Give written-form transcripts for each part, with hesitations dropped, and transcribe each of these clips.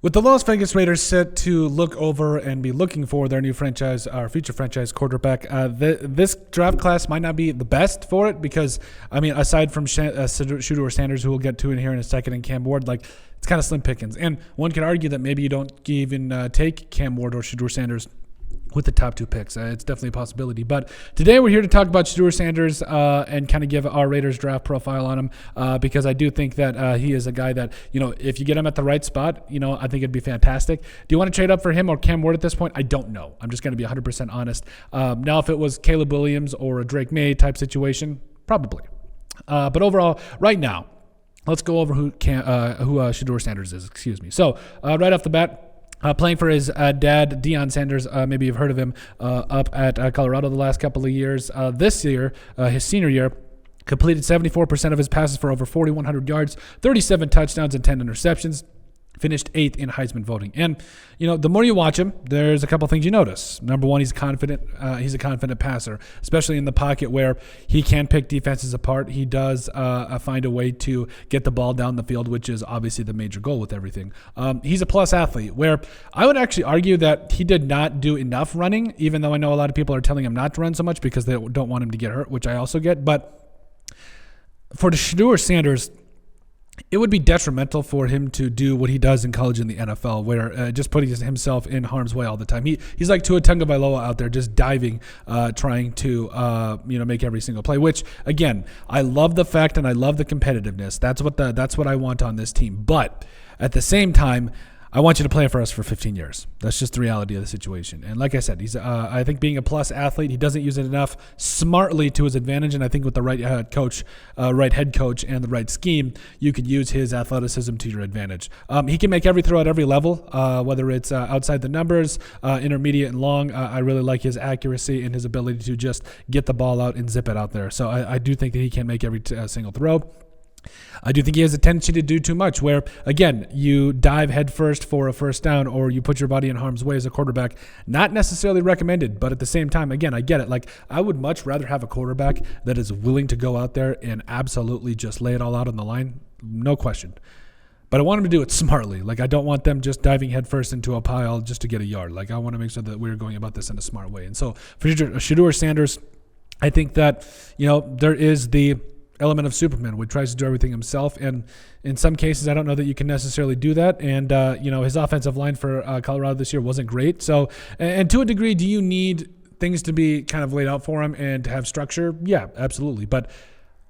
With the Las Vegas Raiders set to look over and be looking for their new franchise, our future franchise quarterback, this draft class might not be the best for it because, I mean, aside from Shedeur Sanders, who we'll get to in here in a second, and Cam Ward, like, it's kind of slim pickings. And one could argue that maybe you don't even take Cam Ward or Shedeur Sanders with the top two picks. It's definitely a possibility. But today we're here to talk about Shedeur Sanders and kind of give our Raiders draft profile on him because I do think that he is a guy that, you know, if you get him at the right spot, you know, I think it'd be fantastic. Do you want to trade up for him or Cam Ward at this point? I don't know. I'm just going to be 100% honest. Now, if it was Caleb Williams or a Drake May type situation, probably. But overall, right now, let's go over who Shedeur Sanders is. Excuse me. So right off the bat, playing for his dad, Deion Sanders, maybe you've heard of him, up at Colorado the last couple of years. This year, his senior year, completed 74% of his passes for over 4,100 yards, 37 touchdowns, and 10 interceptions. Finished 8th in Heisman voting. And, you know, the more you watch him, there's a couple things you notice. Number one, he's confident. He's a confident passer, especially in the pocket where he can pick defenses apart. He does find a way to get the ball down the field, which is obviously the major goal with everything. He's a plus athlete where I would actually argue that he did not do enough running, even though I know a lot of people are telling him not to run so much because they don't want him to get hurt, which I also get. But for the Shedeur Sanders, it would be detrimental for him to do what he does in college in the NFL, where just putting himself in harm's way all the time. He's like Tua Tagovailoa out there, just diving, trying to make every single play. Which again, I love the fact and I love the competitiveness. That's what I want on this team. But at the same time, I want you to play for us for 15 years. That's just the reality of the situation. And like I said, he's I think being a plus athlete, he doesn't use it enough smartly to his advantage. And I think with the right head coach, and the right scheme, you could use his athleticism to your advantage. He can make every throw at every level, whether it's outside the numbers, intermediate and long. I really like his accuracy and his ability to just get the ball out and zip it out there. So I do think that he can make every single throw. I do think he has a tendency to do too much where, again, you dive headfirst for a first down or you put your body in harm's way as a quarterback. Not necessarily recommended, but at the same time, again, I get it. Like, I would much rather have a quarterback that is willing to go out there and absolutely just lay it all out on the line. No question. But I want him to do it smartly. Like, I don't want them just diving headfirst into a pile just to get a yard. Like, I want to make sure that we're going about this in a smart way. And so for Shedeur Sanders, I think that, you know, there is the element of Superman, where he tries to do everything himself, and in some cases I don't know that you can necessarily do that. And his offensive line for Colorado this year wasn't great. So, and to a degree, do you need things to be kind of laid out for him and to have structure? Yeah, absolutely. But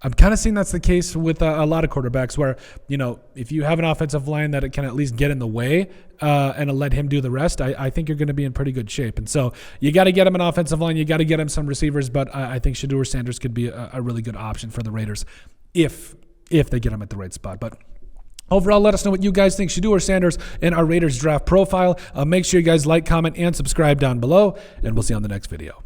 I'm kind of seeing that's the case with a lot of quarterbacks where, you know, if you have an offensive line that it can at least get in the way and let him do the rest, I think you're going to be in pretty good shape. And so you got to get him an offensive line. You got to get him some receivers. But I think Shedeur Sanders could be a really good option for the Raiders if they get him at the right spot. But overall, let us know what you guys think. Shedeur Sanders and our Raiders draft profile. Make sure you guys like, comment, and subscribe down below. And we'll see you on the next video.